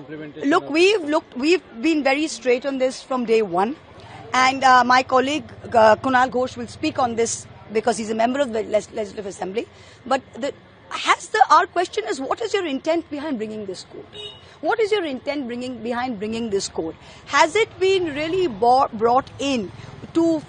implementation? Look, we've been very straight on this from day one, and my colleague Kunal Ghosh will speak on this because he's a member of the Legislative Assembly. But our question is, what is your intent behind bringing this code? What is your intent behind bringing this code? Has it been really brought in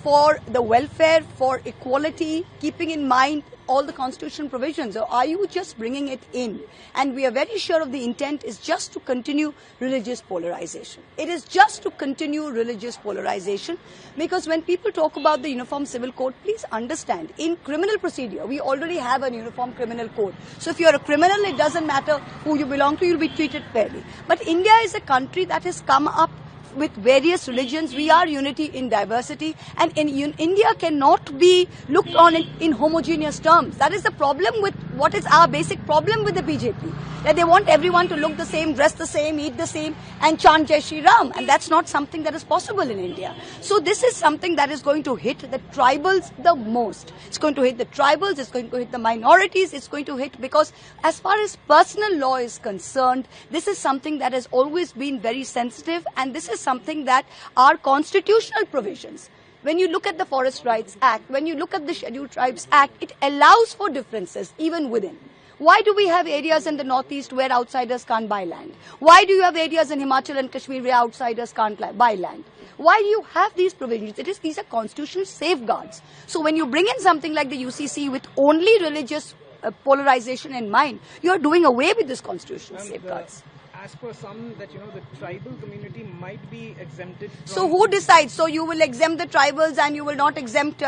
for the welfare, for equality, keeping in mind all the constitutional provisions, or are you just bringing it in? And we are very sure of the intent is just to continue religious polarization. It is just to continue religious polarization, because when people talk about the Uniform Civil Code, please understand, in criminal procedure, we already have a Uniform Criminal Code. So if you're a criminal, it doesn't matter who you belong to, you'll be treated fairly. But India is a country that has come up with various religions. We are unity in diversity, and India cannot be looked on in homogeneous terms. That is the problem with what is our basic problem with the BJP. That they want everyone to look the same, dress the same, eat the same, and chant Jai Shri Ram. And that's not something that is possible in India. So this is something that is going to hit the tribals the most. It's going to hit the tribals, it's going to hit the minorities, it's going to hit, because as far as personal law is concerned, this is something that has always been very sensitive, and this is something that our constitutional provisions, when you look at the Forest Rights Act, when you look at the Scheduled Tribes Act, it allows for differences even within. Why do we have areas in the northeast where outsiders can't buy land? Why do you have areas in Himachal and Kashmir where outsiders can't buy land? Why do you have these provisions? These are constitutional safeguards. So when you bring in something like the UCC with only religious polarization in mind, you are doing away with these constitutional safeguards. As per some, that the tribal community might be exempted from... So who decides? So you will exempt the tribals and you will not exempt...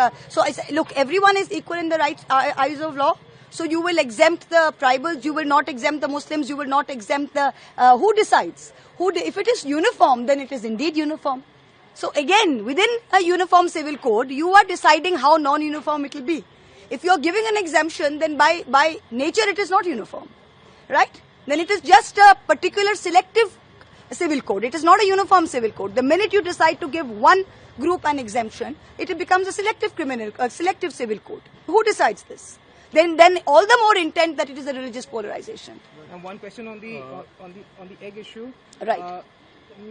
look, everyone is equal in the eyes of law. So you will exempt the tribals, you will not exempt the Muslims, you will not exempt the... who decides? If it is uniform, then it is indeed uniform. So again, within a uniform civil code, you are deciding how non-uniform it will be. If you are giving an exemption, then by nature it is not uniform. Right? Then it is just a particular selective civil code. It is not a uniform civil code. The minute you decide to give one group an exemption, it becomes a selective civil code. Who decides this? Then all the more intent that it is a religious polarization. And one question on the egg issue. Right.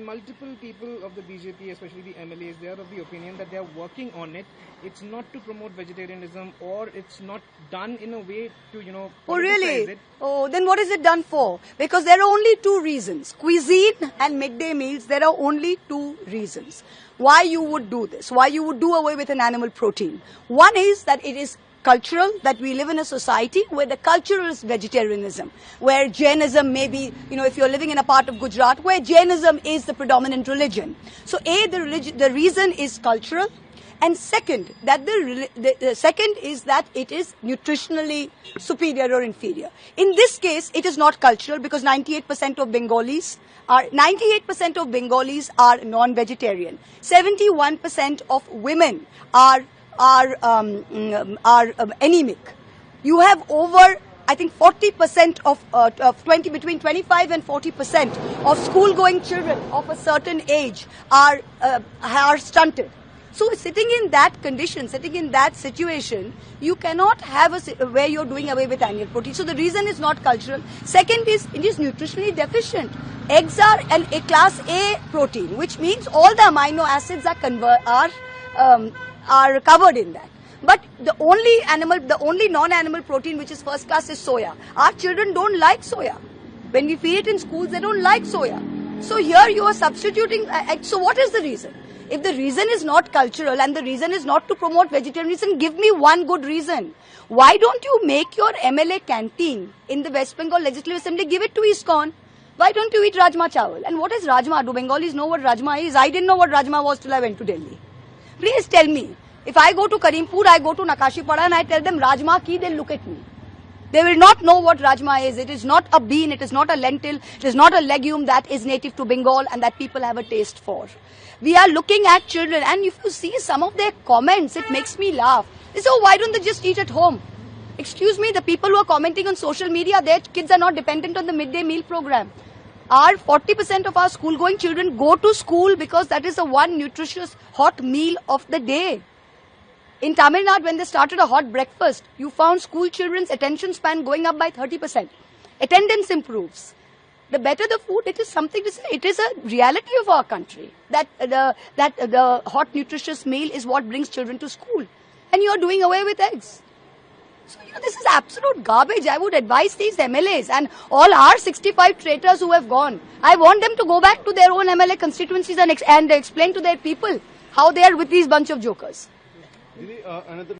Multiple people of the BJP, especially the MLAs, they are of the opinion that they are working on it. It's not to promote vegetarianism, or it's not done in a way to, Oh, really? it. Oh, then what is it done for? Because there are only two reasons. Cuisine and midday meals, there are only two reasons why you would do this, why you would do away with an animal protein. One is that it is cultural, that we live in a society where the cultural is vegetarianism, where Jainism may be, if you're living in a part of Gujarat where Jainism is the predominant religion. So the reason is cultural, and second, that the second is that it is nutritionally superior or inferior. In this case, it is not cultural, because 98% of Bengalis are non-vegetarian. 71% of women are anemic. You have over, I think, 40% between 25 and 40% of school-going children of a certain age are stunted. So sitting in that condition, sitting in that situation, you cannot have where you're doing away with animal protein. So the reason is not cultural. Second is, it is nutritionally deficient. Eggs are a class A protein, which means all the amino acids are covered in that. But the only non-animal protein which is first class is soya. Our children don't like soya. When we feed it in schools, they don't like soya. So here you are substituting. So what is the reason? If the reason is not cultural and the reason is not to promote vegetarianism, give me one good reason. Why don't you make your MLA canteen in the West Bengal Legislative Assembly, give it to ISKCON? Why don't you eat Rajma Chawal? And what is Rajma? Do Bengalis know what Rajma is? I didn't know what Rajma was till I went to Delhi. Please tell me. If I go to Karimpur, I go to Nakashipada and I tell them Rajma ki, they'll look at me. They will not know what Rajma is. It is not a bean, it is not a lentil, it is not a legume that is native to Bengal and that people have a taste for. We are looking at children, and if you see some of their comments, it makes me laugh. They say, oh, why don't they just eat at home? Excuse me, the people who are commenting on social media, their kids are not dependent on the midday meal program. Our 40% of our school-going children go to school because that is the one nutritious hot meal of the day. In Tamil Nadu, when they started a hot breakfast, you found school children's attention span going up by 30%. Attendance improves. the better the food, it is something to say. It is a reality of our country that the hot, nutritious meal is what brings children to school. And you are doing away with eggs. So, this is absolute garbage. I would advise these MLAs and all our 65 traitors who have gone. I want them to go back to their own MLA constituencies and explain to their people how they are with these bunch of jokers. Another